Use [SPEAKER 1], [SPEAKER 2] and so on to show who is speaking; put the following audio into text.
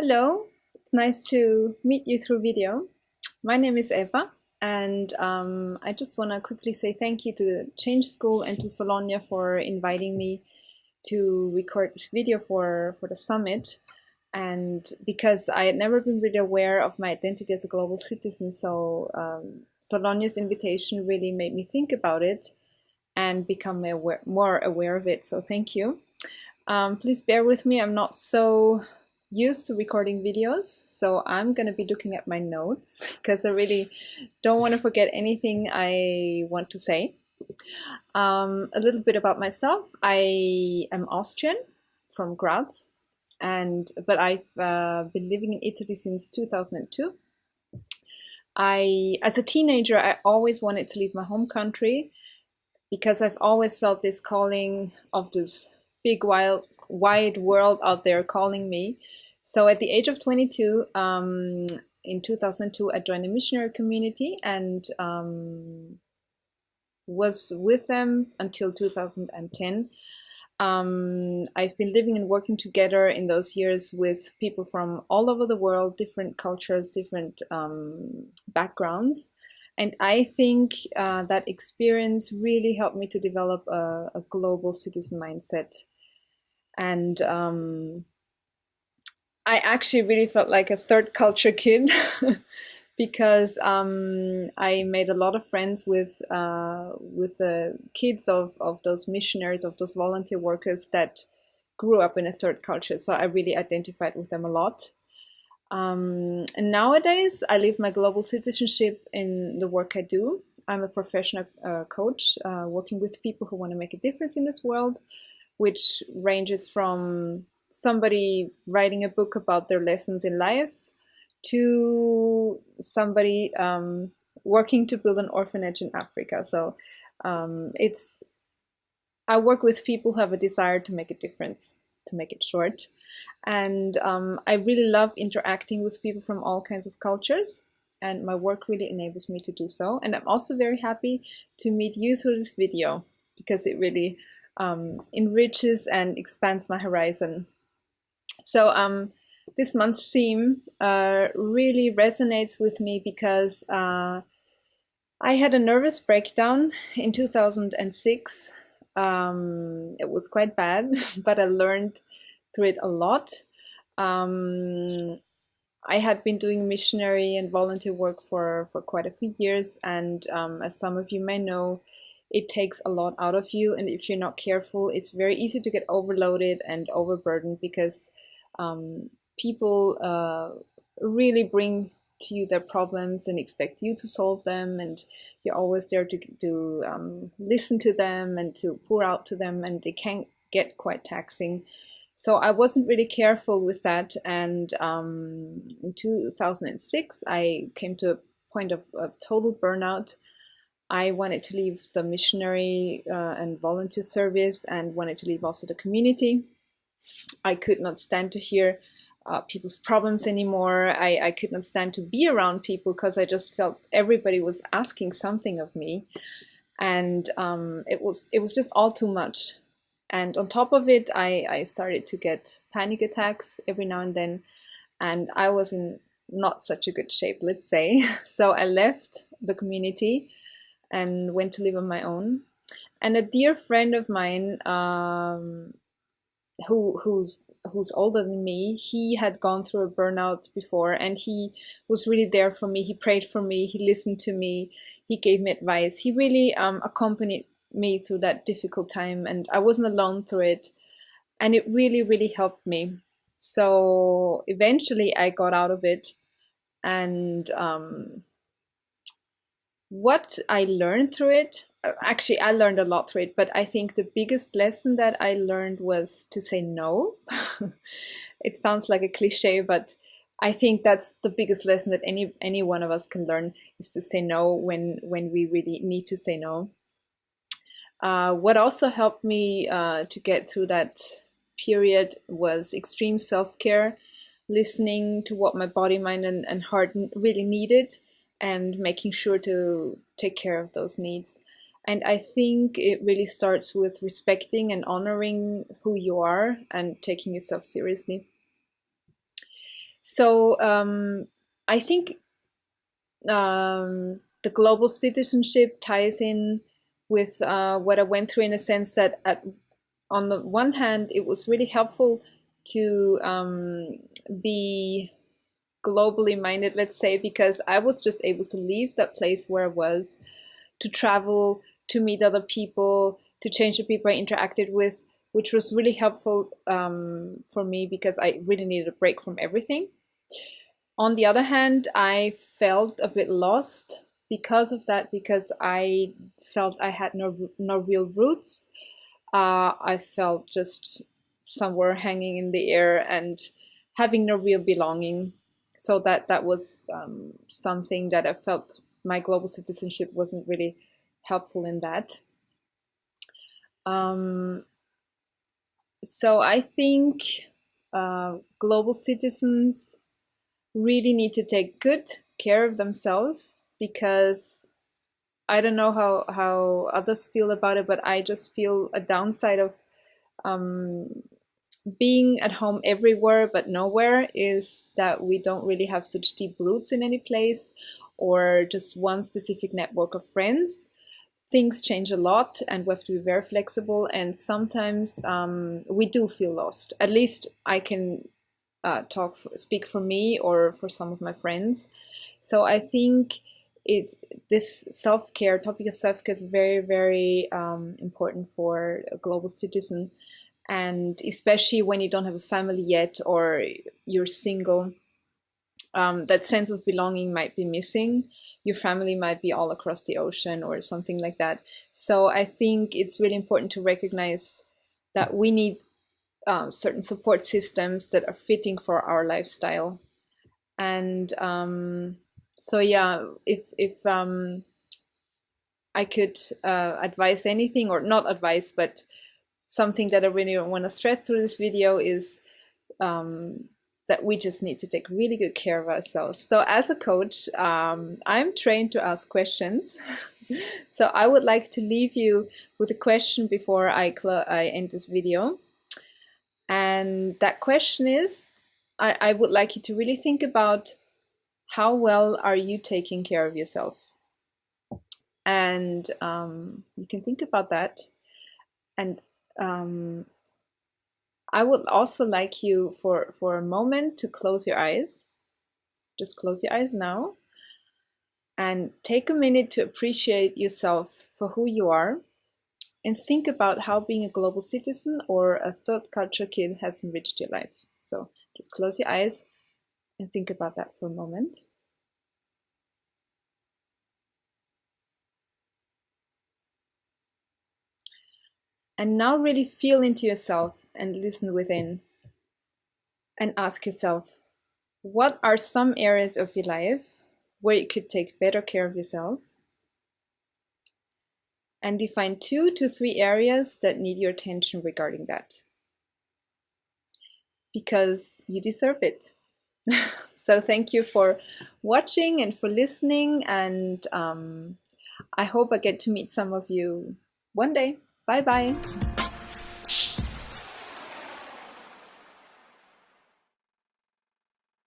[SPEAKER 1] Hello, it's nice to meet you through video. My name is Eva, and I just want to quickly say thank you to Change School and to Solonia for inviting me to record this video for the summit. And because I had never been really aware of my identity as a global citizen, so Solonia's invitation really made me think about it and become more aware of it. So thank you. Please bear with me, I'm not so used to recording videos, so I'm going to be looking at my notes because I really don't want to forget anything I want to say. A little bit about myself. I am Austrian from Graz, but I've been living in Italy since 2002. As a teenager, I always wanted to leave my home country because I've always felt this calling of this big, wide world out there calling me. So at the age of 22, in 2002, I joined a missionary community and was with them until 2010. I've been living and working together in those years with people from all over the world, different cultures, different backgrounds. And I think that experience really helped me to develop a global citizen mindset. And I actually really felt like a third culture kid because I made a lot of friends with the kids of those missionaries, of those volunteer workers that grew up in a third culture. So I really identified with them a lot. And nowadays, I live my global citizenship in the work I do. I'm a professional coach working with people who want to make a difference in this world, which ranges from somebody writing a book about their lessons in life to somebody working to build an orphanage in Africa. So I work with people who have a desire to make a difference, to make it short. And I really love interacting with people from all kinds of cultures, and my work really enables me to do so. And I'm also very happy to meet you through this video because it really enriches and expands my horizon. So this month's theme really resonates with me because I had a nervous breakdown in 2006. It was quite bad, but I learned through it a lot. I had been doing missionary and volunteer work for quite a few years, and as some of you may know, it takes a lot out of you, and if you're not careful, it's very easy to get overloaded and overburdened because people really bring to you their problems and expect you to solve them, and you're always there to listen to them and to pour out to them, and it can get quite taxing. So I wasn't really careful with that, and in 2006 I came to a point of total burnout. I wanted to leave the missionary and volunteer service and wanted to leave also the community. I could not stand to hear people's problems anymore. I could not stand to be around people because I just felt everybody was asking something of me, and it was just all too much. And on top of it, I started to get panic attacks every now and then, and I was in not such a good shape, let's say. So I left the community and went to live on my own. And a dear friend of mine, who's older than me, he had gone through a burnout before, and he was really there for me. He prayed for me, he listened to me, he gave me advice. He really accompanied me through that difficult time, and I wasn't alone through it, and it really, really helped me. So eventually I got out of it, and what I learned through it, actually I learned a lot through it, but I think the biggest lesson that I learned was to say no. It sounds like a cliche, but I think that's the biggest lesson that any one of us can learn, is to say no when we really need to say no. What also helped me to get through that period was extreme self-care, listening to what my body, mind, and heart really needed, and making sure to take care of those needs. And I think it really starts with respecting and honoring who you are and taking yourself seriously. So I think the global citizenship ties in with what I went through, in a sense that on the one hand, it was really helpful to be globally minded, let's say, because I was just able to leave that place where I was, to travel, to meet other people, to change the people I interacted with, which was really helpful for me because I really needed a break from everything. On the other hand, I felt a bit lost because of that, because I felt I had no real roots. I felt just somewhere hanging in the air and having no real belonging. So that was something that I felt my global citizenship wasn't really helpful in that. So I think global citizens really need to take good care of themselves, because I don't know how others feel about it, but I just feel a downside of being at home everywhere but nowhere is that we don't really have such deep roots in any place or just one specific network of friends. Things change a lot and we have to be very flexible, and sometimes we do feel lost. At least I can speak for me or for some of my friends. So I think this self-care topic of self-care is very, very important for a global citizen, and especially when you don't have a family yet or you're single, that sense of belonging might be missing. Your family might be all across the ocean or something like that. So I think it's really important to recognize that we need certain support systems that are fitting for our lifestyle. And so yeah, if I could advise anything, or not advice, but something that I really want to stress through this video is that we just need to take really good care of ourselves. So as a coach, I'm trained to ask questions. So I would like to leave you with a question before I end this video. And that question is, I would like you to really think about, how well are you taking care of yourself? And you can think about that. And I would also like you for a moment to close your eyes. Just close your eyes now and take a minute to appreciate yourself for who you are, and think about how being a global citizen or a third culture kid has enriched your life. So just close your eyes and think about that for a moment. And now really feel into yourself and listen within, and ask yourself, what are some areas of your life where you could take better care of yourself? And define 2 to 3 areas that need your attention regarding that, because you deserve it. So thank you for watching and for listening, and I hope I get to meet some of you one day. Bye bye.